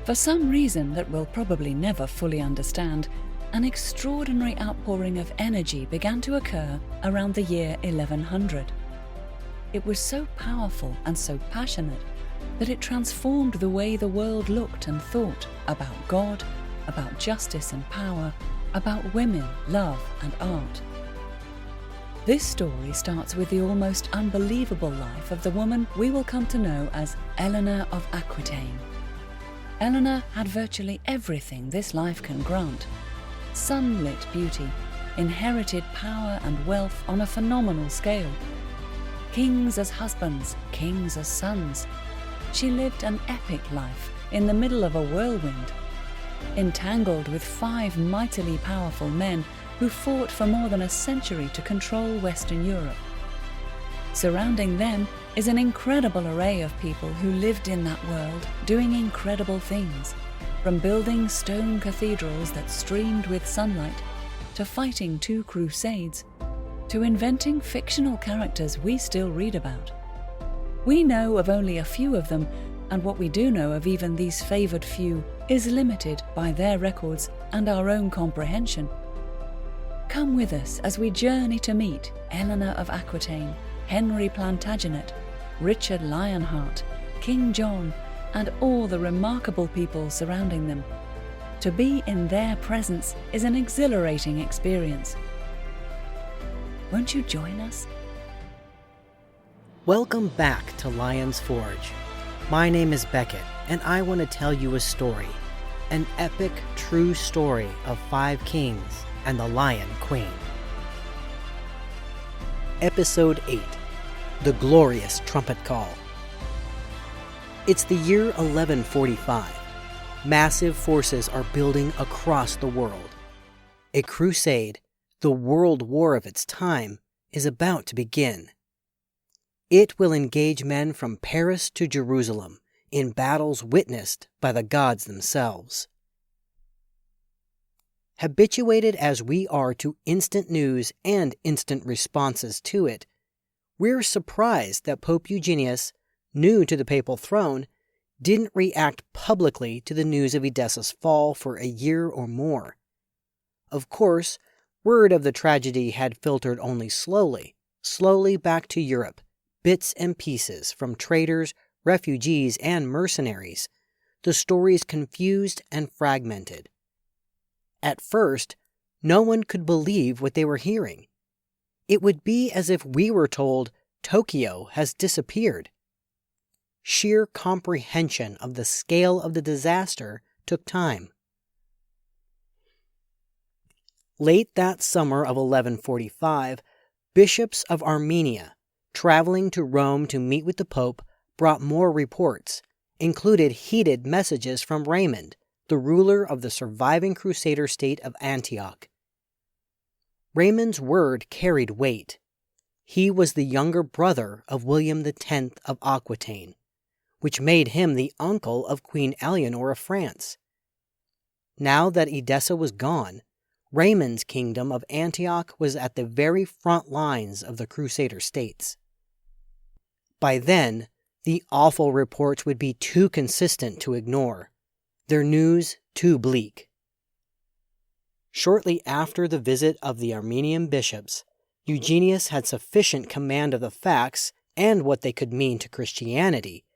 For some reason that we'll probably never fully understand, an extraordinary outpouring of energy began to occur around the year 1100. It was so powerful and so passionate that it transformed the way the world looked and thought about God, about justice and power, about women, love and art. This story starts with the almost unbelievable life of the woman we will come to know as Eleanor of Aquitaine. Eleanor had virtually everything this life can grant: sunlit beauty, inherited power and wealth on a phenomenal scale, kings as husbands, kings as sons. She lived an epic life in the middle of a whirlwind, entangled with 5 mightily powerful men who fought for more than a century to control Western Europe. Surrounding them is an incredible array of people who lived in that world, doing incredible things, from building stone cathedrals that streamed with sunlight, to fighting 2 crusades, to inventing fictional characters we still read about. We know of only a few of them, and what we do know of even these favoured few is limited by their records and our own comprehension. Come with us as we journey to meet Eleanor of Aquitaine, Henry Plantagenet, Richard Lionheart, King John, and all the remarkable people surrounding them. To be in their presence is an exhilarating experience. Won't you join us? Welcome back to Lion's Forge. My name is Beckett, and I want to tell you a story. An epic, true story of 5 kings and the Lion Queen. Episode 8. The Glorious Trumpet Call. It's the year 1145. Massive forces are building across the world. A crusade, the world war of its time, is about to begin. It will engage men from Paris to Jerusalem in battles witnessed by the gods themselves. Habituated as we are to instant news and instant responses to it, we're surprised that Pope Eugenius, new to the papal throne, didn't react publicly to the news of Edessa's fall for a year or more. Of course, word of the tragedy had filtered only slowly back to Europe, bits and pieces from traders, refugees, and mercenaries, the stories confused and fragmented. At first, no one could believe what they were hearing. It would be as if we were told Tokyo has disappeared. Sheer comprehension of the scale of the disaster took time. Late that summer of 1145, bishops of Armenia, traveling to Rome to meet with the Pope, brought more reports, included heated messages from Raymond, the ruler of the surviving Crusader state of Antioch. Raymond's word carried weight. He was the younger brother of William X of Aquitaine, which made him the uncle of Queen Eleanor of France. Now that Edessa was gone, Raymond's kingdom of Antioch was at the very front lines of the Crusader states. By then, the awful reports would be too consistent to ignore, their news too bleak. Shortly after the visit of the Armenian bishops, Eugenius had sufficient command of the facts and what they could mean to Christianity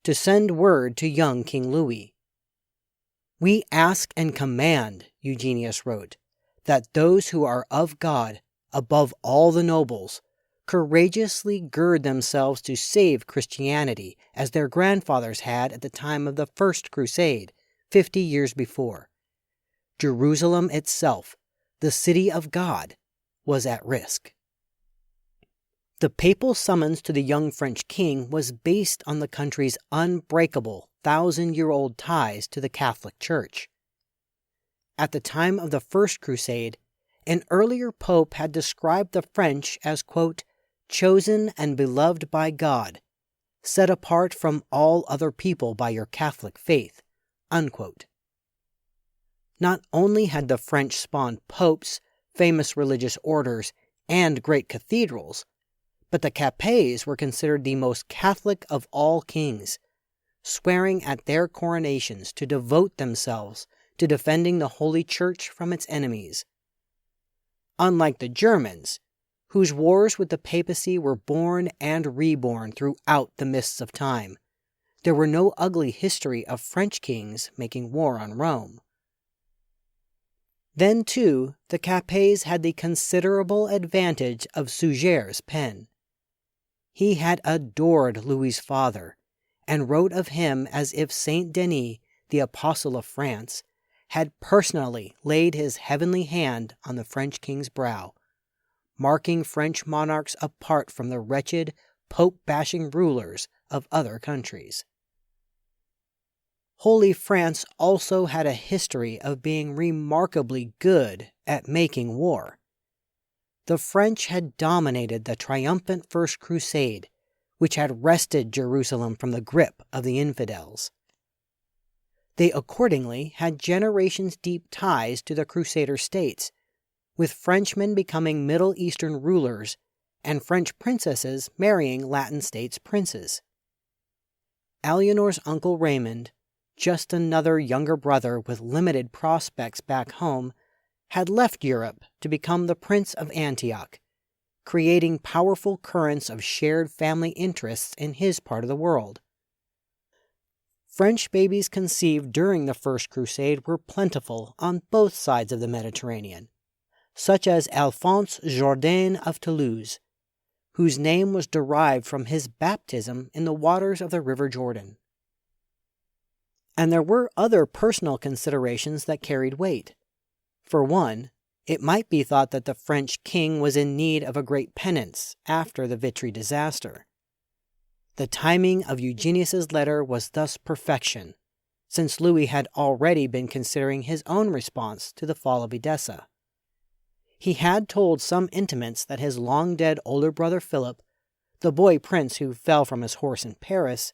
to send word to young King Louis. "We ask and command," Eugenius wrote, "that those who are of God, above all the nobles, courageously gird themselves to save Christianity as their grandfathers had at the time of the First Crusade, 50 years before. Jerusalem itself, the city of God, was at risk." The papal summons to the young French king was based on the country's unbreakable 1,000-year-old ties to the Catholic Church. At the time of the First Crusade, an earlier pope had described the French as, quote, "chosen and beloved by God, set apart from all other people by your Catholic faith," unquote. Not only had the French spawned popes, famous religious orders, and great cathedrals, but the Capets were considered the most Catholic of all kings, swearing at their coronations to devote themselves to defending the Holy Church from its enemies. Unlike the Germans, whose wars with the papacy were born and reborn throughout the mists of time, there were no ugly history of French kings making war on Rome. Then, too, the Capets had the considerable advantage of Suger's pen. He had adored Louis's father, and wrote of him as if Saint Denis, the apostle of France, had personally laid his heavenly hand on the French king's brow, marking French monarchs apart from the wretched, pope-bashing rulers of other countries. Holy France also had a history of being remarkably good at making war. The French had dominated the triumphant First Crusade, which had wrested Jerusalem from the grip of the infidels. They accordingly had generations-deep ties to the Crusader states, with Frenchmen becoming Middle Eastern rulers and French princesses marrying Latin states' princes. Aliénor's uncle Raymond, just another younger brother with limited prospects back home, had left Europe to become the Prince of Antioch, creating powerful currents of shared family interests in his part of the world. French babies conceived during the First Crusade were plentiful on both sides of the Mediterranean, such as Alphonse Jourdain of Toulouse, whose name was derived from his baptism in the waters of the River Jordan. And there were other personal considerations that carried weight. For one, it might be thought that the French king was in need of a great penance after the Vitry disaster. The timing of Eugenius's letter was thus perfection, since Louis had already been considering his own response to the fall of Edessa. He had told some intimates that his long-dead older brother Philip, the boy prince who fell from his horse in Paris,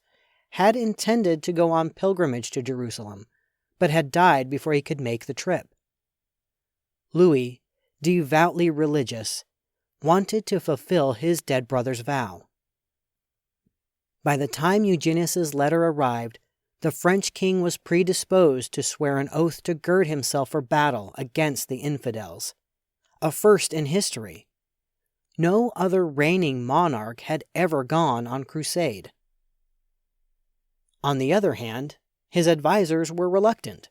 had intended to go on pilgrimage to Jerusalem, but had died before he could make the trip. Louis, devoutly religious, wanted to fulfill his dead brother's vow. By the time Eugenius's letter arrived, the French king was predisposed to swear an oath to gird himself for battle against the infidels, a first in history. No other reigning monarch had ever gone on crusade. On the other hand, his advisors were reluctant,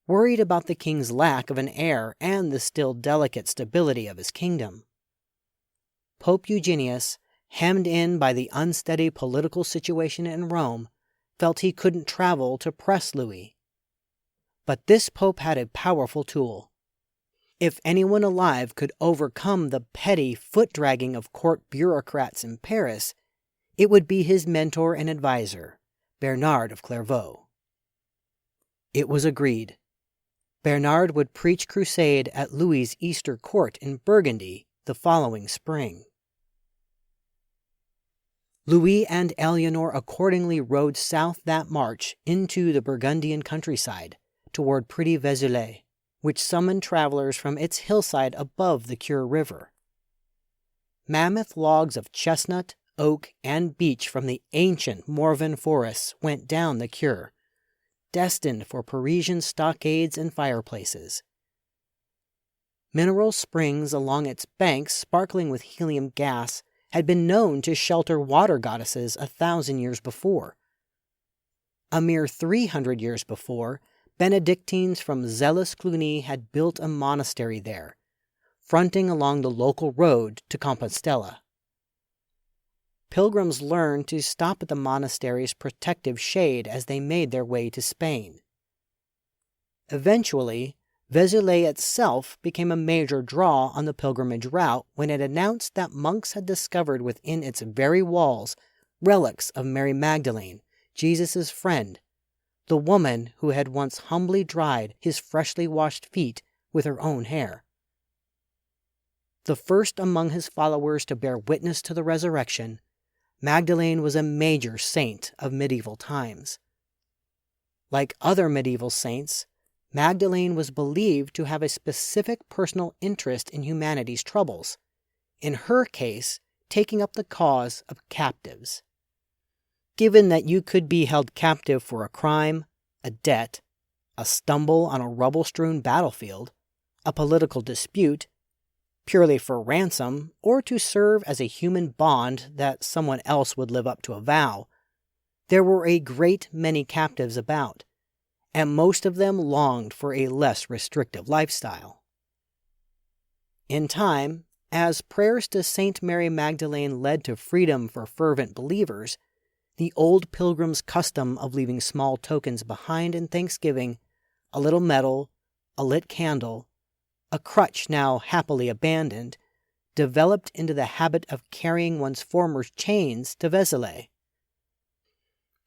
worried about the king's lack of an heir and the still delicate stability of his kingdom. Pope Eugenius, hemmed in by the unsteady political situation in Rome, felt he couldn't travel to press Louis. But this pope had a powerful tool. If anyone alive could overcome the petty foot-dragging of court bureaucrats in Paris, it would be his mentor and advisor, Bernard of Clairvaux. It was agreed. Bernard would preach crusade at Louis's Easter court in Burgundy the following spring. Louis and Aliénor accordingly rode south that March into the Burgundian countryside toward pretty Vézelay, which summoned travelers from its hillside above the Cure River. Mammoth logs of chestnut, oak, and beech from the ancient Morvan forests went down the Cure, destined for Parisian stockades and fireplaces. Mineral springs along its banks sparkling with helium gas had been known to shelter water goddesses 1,000 years before. A mere 300 years before, Benedictines from zealous Cluny had built a monastery there, fronting along the local road to Compostela. Pilgrims learned to stop at the monastery's protective shade as they made their way to Spain. Eventually, Vézelay itself became a major draw on the pilgrimage route when it announced that monks had discovered within its very walls relics of Mary Magdalene, Jesus' friend, the woman who had once humbly dried his freshly washed feet with her own hair. The first among his followers to bear witness to the resurrection, Magdalene was a major saint of medieval times. Like other medieval saints, Magdalene was believed to have a specific personal interest in humanity's troubles, in her case, taking up the cause of captives. given that you could be held captive for a crime, a debt, a stumble on a rubble-strewn battlefield, a political dispute, purely for ransom, or to serve as a human bond that someone else would live up to a vow, there were a great many captives about, and most of them longed for a less restrictive lifestyle. In time, as prayers to Saint Mary Magdalene led to freedom for fervent believers, the old pilgrims' custom of leaving small tokens behind in thanksgiving, a little medal, a lit candle, a crutch now happily abandoned, developed into the habit of carrying one's former chains to Vézelay.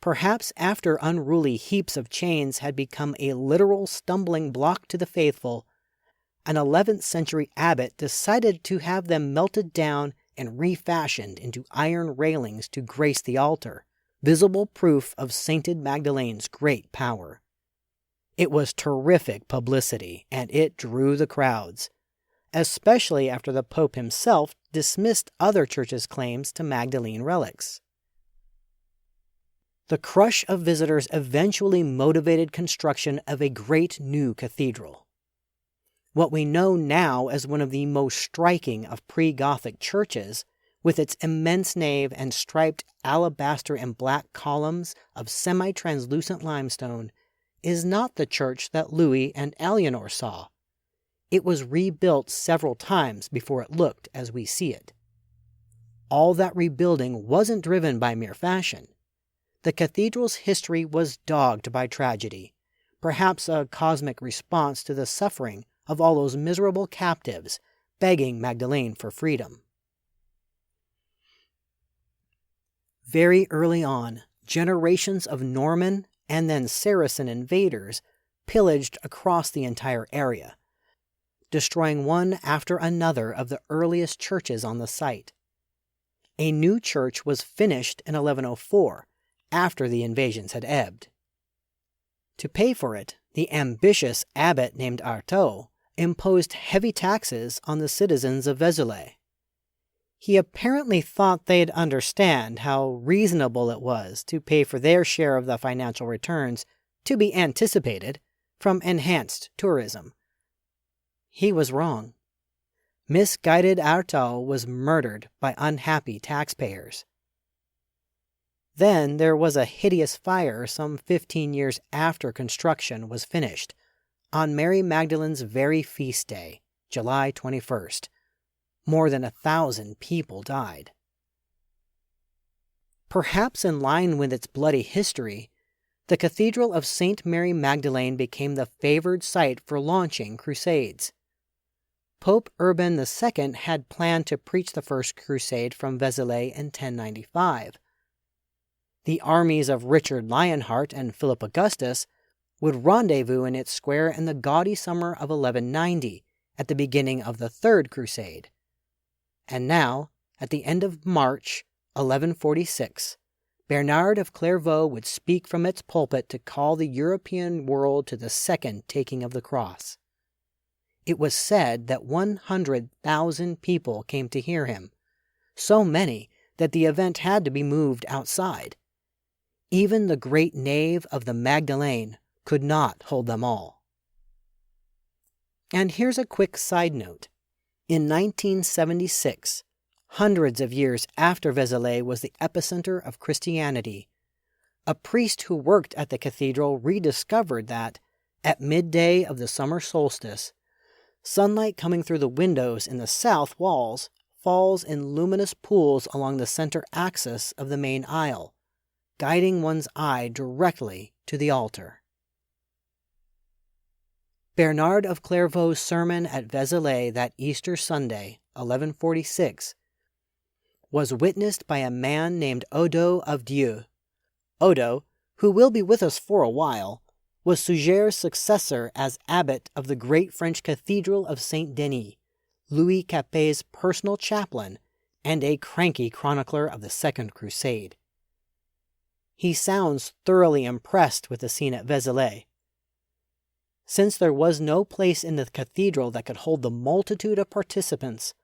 Perhaps after unruly heaps of chains had become a literal stumbling block to the faithful, an 11th century abbot decided to have them melted down and refashioned into iron railings to grace the altar, visible proof of Sainted Magdalene's great power. It was terrific publicity, and it drew the crowds, especially after the Pope himself dismissed other churches' claims to Magdalene relics. The crush of visitors eventually motivated construction of a great new cathedral. What we know now as one of the most striking of pre-Gothic churches, with its immense nave and striped alabaster and black columns of semi-translucent limestone, is not the church that Louis and Eleanor saw. It was rebuilt several times before it looked as we see it. All that rebuilding wasn't driven by mere fashion. The cathedral's history was dogged by tragedy, perhaps a cosmic response to the suffering of all those miserable captives begging Magdalene for freedom. Very early on, generations of Norman and then Saracen invaders pillaged across the entire area, destroying one after another of the earliest churches on the site. A new church was finished in 1104, after the invasions had ebbed. To pay for it, the ambitious abbot named Artaud imposed heavy taxes on the citizens of Vézelay. He apparently thought they'd understand how reasonable it was to pay for their share of the financial returns to be anticipated from enhanced tourism. He was wrong. Misguided Artaud was murdered by unhappy taxpayers. Then there was a hideous fire some 15 years after construction was finished, on Mary Magdalene's very feast day, July 21st. More than 1,000 people died. Perhaps in line with its bloody history, the Cathedral of St. Mary Magdalene became the favored site for launching crusades. Pope Urban II had planned to preach the first crusade from Vézelay in 1095. The armies of Richard Lionheart and Philip Augustus would rendezvous in its square in the gaudy summer of 1190, at the beginning of the Third Crusade. And now, at the end of March 1146, Bernard of Clairvaux would speak from its pulpit to call the European world to the second taking of the cross. It was said that 100,000 people came to hear him, so many that the event had to be moved outside. Even the great nave of the Magdalene could not hold them all. And here's a quick side note. In 1976, hundreds of years after Vézelay was the epicenter of Christianity, a priest who worked at the cathedral rediscovered that, at midday of the summer solstice, sunlight coming through the windows in the south walls falls in luminous pools along the center axis of the main aisle, guiding one's eye directly to the altar. Bernard of Clairvaux's sermon at Vézelay that Easter Sunday, 1146, was witnessed by a man named Odo of Dieu. Odo, who will be with us for a while, was Suger's successor as abbot of the great French Cathedral of Saint-Denis, Louis Capet's personal chaplain, and a cranky chronicler of the Second Crusade. He sounds thoroughly impressed with the scene at Vézelay. Since there was no place in the cathedral that could hold the multitude of participants,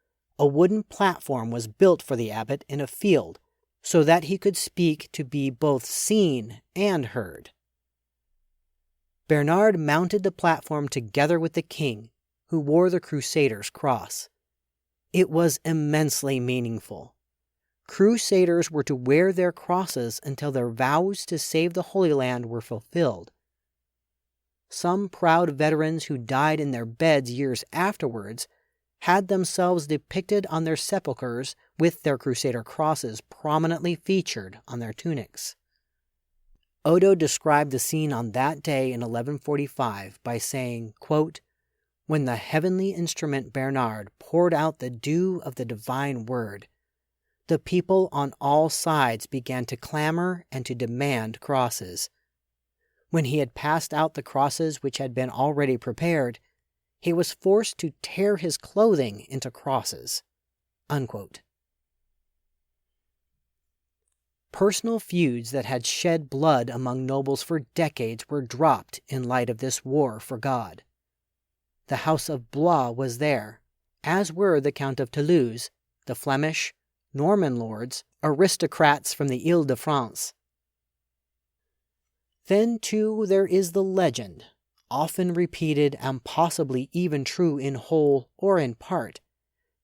a wooden platform was built for the abbot in a field, so that he could speak to be both seen and heard. Bernard mounted the platform together with the king, who wore the Crusaders' cross. It was immensely meaningful. Crusaders were to wear their crosses until their vows to save the Holy Land were fulfilled. Some proud veterans who died in their beds years afterwards had themselves depicted on their sepulchres with their Crusader crosses prominently featured on their tunics. Odo described the scene on that day in 1145 by saying, quote, "When the heavenly instrument Bernard poured out the dew of the divine word, the people on all sides began to clamor and to demand crosses. When he had passed out the crosses which had been already prepared, he was forced to tear his clothing into crosses." Unquote. Personal feuds that had shed blood among nobles for decades were dropped in light of this war for God. The House of Blois was there, as were the Count of Toulouse, the Flemish, Norman lords, aristocrats from the Ile-de-France. Then, too, there is the legend, often repeated and possibly even true in whole or in part,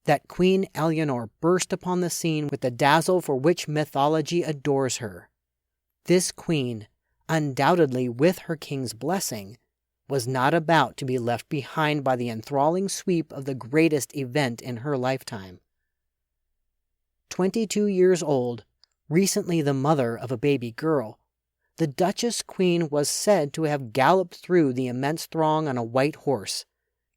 that Queen Eleanor burst upon the scene with the dazzle for which mythology adores her. This queen, undoubtedly with her king's blessing, was not about to be left behind by the enthralling sweep of the greatest event in her lifetime. 22 years old, recently the mother of a baby girl, the Duchess Queen was said to have galloped through the immense throng on a white horse,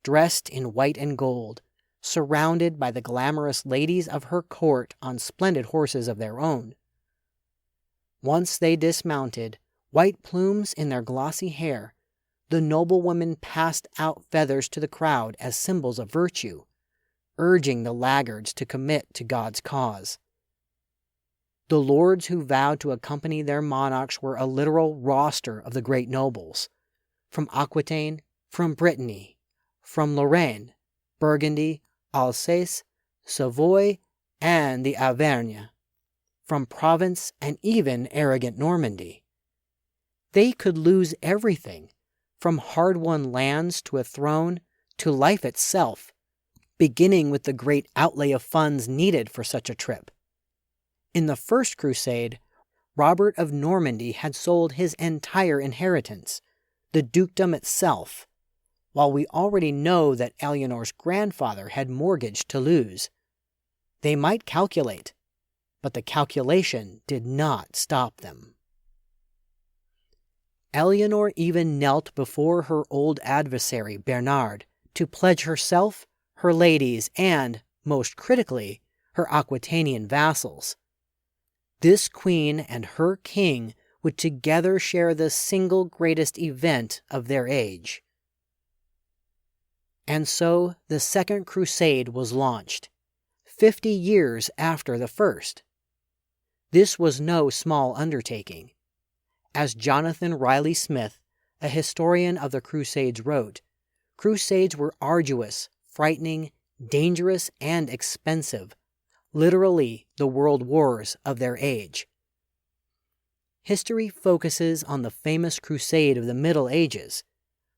dressed in white and gold, surrounded by the glamorous ladies of her court on splendid horses of their own. Once they dismounted, white plumes in their glossy hair, the noblewomen passed out feathers to the crowd as symbols of virtue, urging the laggards to commit to God's cause. The lords who vowed to accompany their monarchs were a literal roster of the great nobles, from Aquitaine, from Brittany, from Lorraine, Burgundy, Alsace, Savoy, and the Auvergne, from Provence and even arrogant Normandy. They could lose everything, from hard-won lands to a throne to life itself, beginning with the great outlay of funds needed for such a trip. In the First Crusade, Robert of Normandy had sold his entire inheritance, the dukedom itself, while we already know that Eleanor's grandfather had mortgaged Toulouse. They might calculate, but the calculation did not stop them. Eleanor even knelt before her old adversary, Bernard, to pledge herself, her ladies, and, most critically, her Aquitanian vassals. This queen and her king would together share the single greatest event of their age. And so the Second Crusade was launched, 50 years after the first. This was no small undertaking. As Jonathan Riley Smith, a historian of the Crusades, wrote, crusades were arduous, frightening, dangerous, and expensive, literally the world wars of their age. History focuses on the famous crusade of the Middle Ages,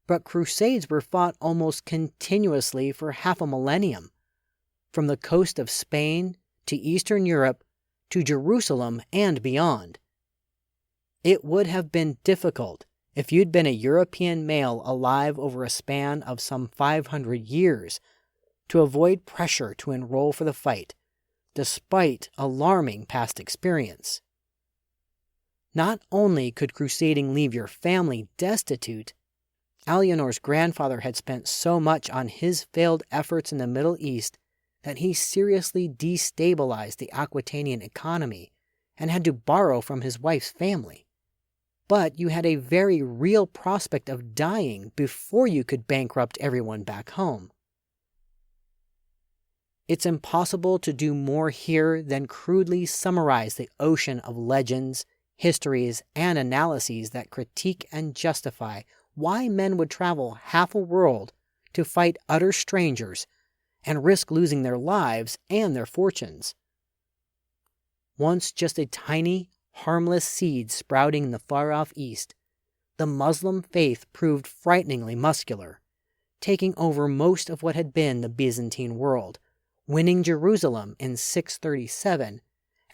but crusades were fought almost continuously for half a millennium, from the coast of Spain to Eastern Europe to Jerusalem and beyond. It would have been difficult if you'd been a European male alive over a span of some 500 years to avoid pressure to enroll for the fight, despite alarming past experience. Not only could crusading leave your family destitute, Eleanor's grandfather had spent so much on his failed efforts in the Middle East that he seriously destabilized the Aquitanian economy and had to borrow from his wife's family. But you had a very real prospect of dying before you could bankrupt everyone back home. It's impossible to do more here than crudely summarize the ocean of legends, histories, and analyses that critique and justify why men would travel half a world to fight utter strangers and risk losing their lives and their fortunes. once just a tiny, harmless seed sprouting in the far-off east, the Muslim faith proved frighteningly muscular, taking over most of what had been the Byzantine world, winning Jerusalem in 637,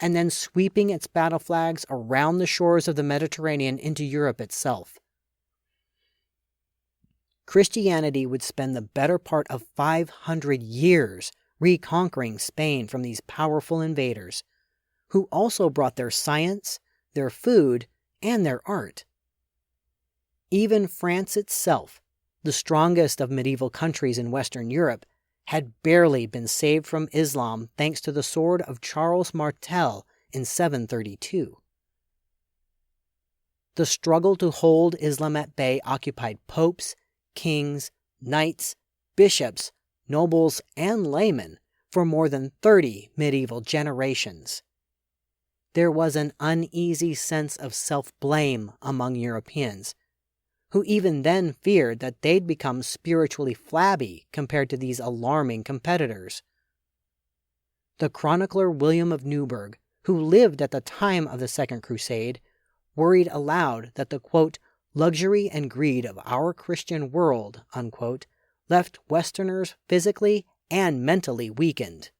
and then sweeping its battle flags around the shores of the Mediterranean into Europe itself. Christianity would spend the better part of 500 years reconquering Spain from these powerful invaders, who also brought their science, their food, and their art. Even France itself, the strongest of medieval countries in Western Europe, had barely been saved from Islam thanks to the sword of Charles Martel in 732. The struggle to hold Islam at bay occupied popes, kings, knights, bishops, nobles, and laymen for more than 30 medieval generations. There was an uneasy sense of self-blame among Europeans, who even then feared that they'd become spiritually flabby compared to these alarming competitors. The chronicler William of Newburgh, who lived at the time of the Second Crusade, worried aloud that the, quote, luxury and greed of our Christian world, unquote, left Westerners physically and mentally weakened.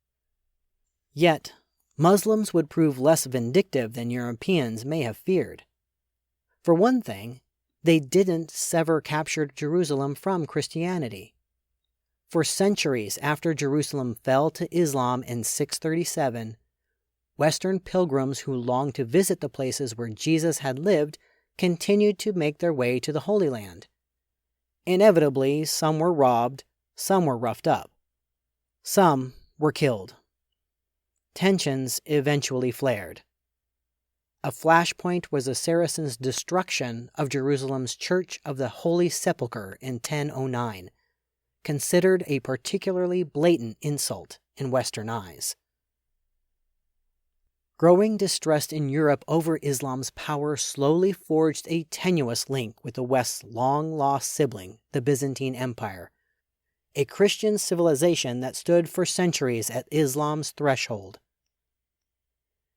Yet, Muslims would prove less vindictive than Europeans may have feared. For one thing, they didn't sever captured Jerusalem from Christianity. For centuries after Jerusalem fell to Islam in 637, Western pilgrims who longed to visit the places where Jesus had lived continued to make their way to the Holy Land. Inevitably, some were robbed, some were roughed up. Some were killed. Tensions eventually flared. A flashpoint was the Saracens' destruction of Jerusalem's Church of the Holy Sepulchre in 1009, considered a particularly blatant insult in Western eyes. Growing distrust in Europe over Islam's power slowly forged a tenuous link with the West's long-lost sibling, the Byzantine Empire, a Christian civilization that stood for centuries at Islam's threshold.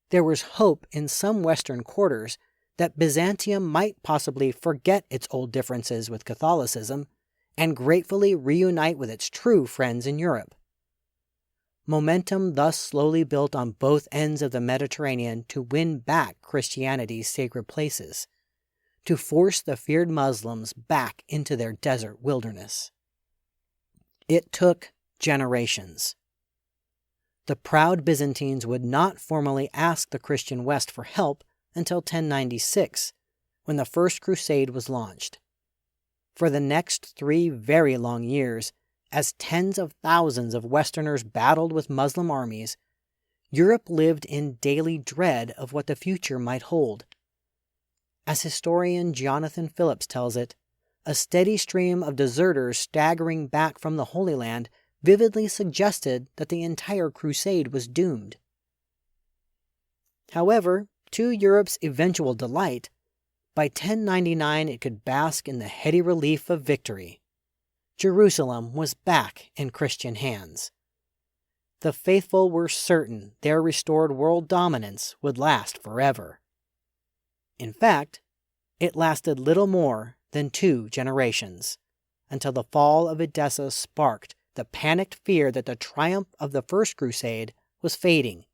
There was hope in some Western quarters that Byzantium might possibly forget its old differences with Catholicism and gratefully reunite with its true friends in Europe. Momentum thus slowly built on both ends of the Mediterranean to win back Christianity's sacred places, to force the feared Muslims back into their desert wilderness. It took generations. The proud Byzantines would not formally ask the Christian West for help until 1096, when the First Crusade was launched. For the next 3 very long years, as tens of thousands of Westerners battled with Muslim armies, Europe lived in daily dread of what the future might hold. As historian Jonathan Phillips tells it, a steady stream of deserters staggering back from the Holy Land vividly suggested that the entire crusade was doomed. However, to Europe's eventual delight, by 1099 it could bask in the heady relief of victory. Jerusalem was back in Christian hands. The faithful were certain their restored world dominance would last forever. In fact, it lasted little more than 2 generations, until the fall of Edessa sparked the panicked fear that the triumph of the First Crusade was fading,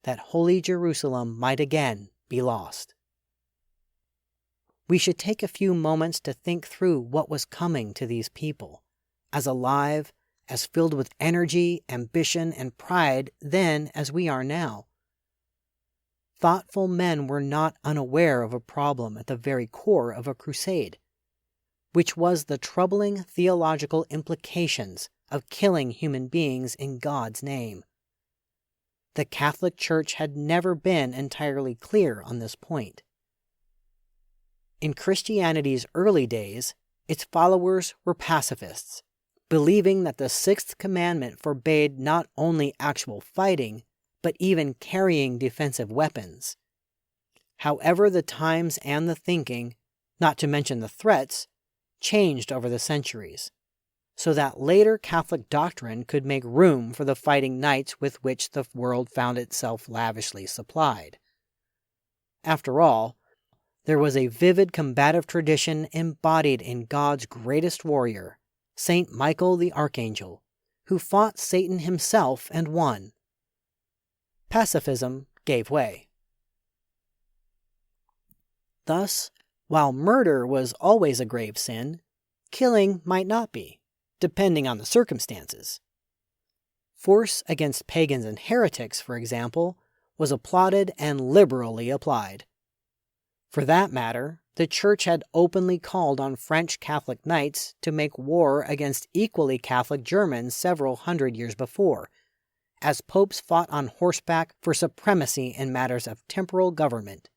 that Holy Jerusalem might again be lost. We should take a few moments to think through what was coming to these people, as alive, as filled with energy, ambition, and pride then as we are now. Thoughtful men were not unaware of a problem at the very core of a crusade, which was the troubling theological implications of killing human beings in God's name. The Catholic Church had never been entirely clear on this point. In Christianity's early days, its followers were pacifists, believing that the 6th commandment forbade not only actual fighting, but even carrying defensive weapons. However, the times and the thinking, not to mention the threats, changed over the centuries. so that later Catholic doctrine could make room for the fighting knights with which the world found itself lavishly supplied. After all, there was a vivid combative tradition embodied in God's greatest warrior, Saint Michael the Archangel, who fought Satan himself and won. Pacifism gave way. Thus, while murder was always a grave sin, killing might not be, depending on the circumstances. Force against pagans and heretics, for example, was applauded and liberally applied. For that matter, the Church had openly called on French Catholic knights to make war against equally Catholic Germans several hundred years before, as popes fought on horseback for supremacy in matters of temporal government.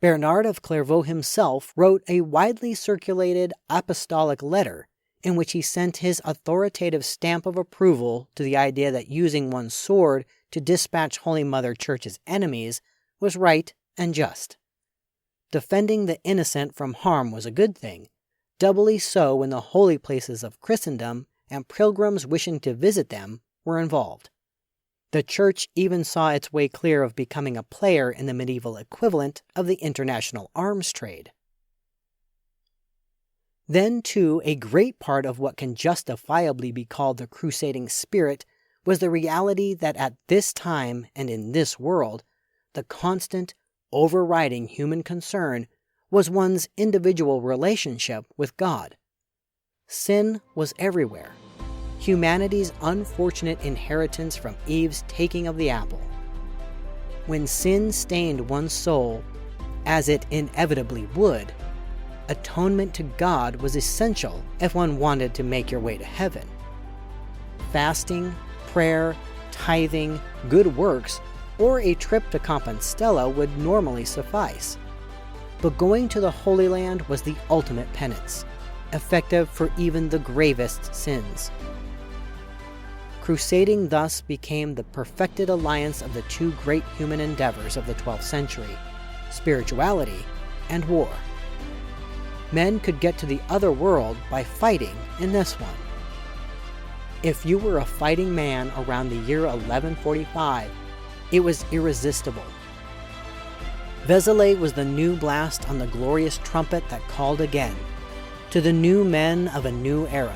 Bernard of Clairvaux himself wrote a widely circulated apostolic letter in which he sent his authoritative stamp of approval to the idea that using one's sword to dispatch Holy Mother Church's enemies was right and just. Defending the innocent from harm was a good thing, doubly so when the holy places of Christendom and pilgrims wishing to visit them were involved. The Church even saw its way clear of becoming a player in the medieval equivalent of the international arms trade. Then, too, a great part of what can justifiably be called the crusading spirit was the reality that at this time and in this world, the constant, overriding human concern was one's individual relationship with God. Sin was everywhere, humanity's unfortunate inheritance from Eve's taking of the apple. When sin stained one's soul, as it inevitably would, atonement to God was essential if one wanted to make your way to heaven. Fasting, prayer, tithing, good works, or a trip to Compostela would normally suffice. But going to the Holy Land was the ultimate penance, effective for even the gravest sins. Crusading thus became the perfected alliance of the two great human endeavors of the 12th century, spirituality and war. Men could get to the other world by fighting in this one. If you were a fighting man around the year 1145, it was irresistible. Vézelay was the new blast on the glorious trumpet that called again, to the new men of a new era.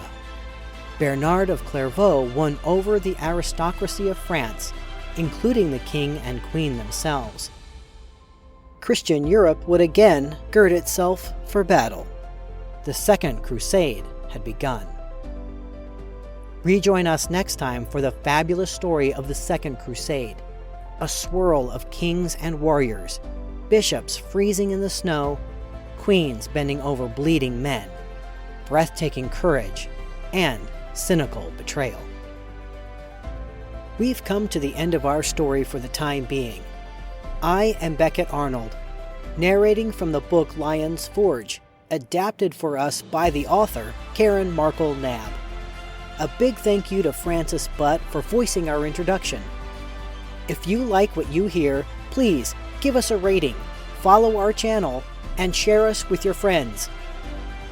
Bernard of Clairvaux won over the aristocracy of France, including the king and queen themselves. Christian Europe would again gird itself for battle. The Second Crusade had begun. Rejoin us next time for the fabulous story of the Second Crusade, a swirl of kings and warriors, bishops freezing in the snow, queens bending over bleeding men, breathtaking courage, and cynical betrayal. We've come to the end of our story for the time being. I am Beckett Arnold, narrating from the book Lion's Forge, adapted for us by the author, Karen Markle Knabb. A big thank you to Francis Butt for voicing our introduction. If you like what you hear, please give us a rating, follow our channel, and share us with your friends.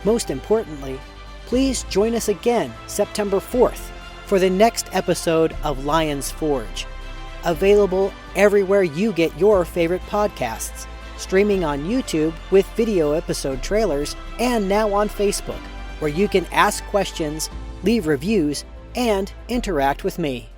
Most importantly, please join us again September 4th for the next episode of Lion's Forge, available everywhere you get your favorite podcasts, streaming on YouTube with video episode trailers, and now on Facebook, where you can ask questions, leave reviews, and interact with me.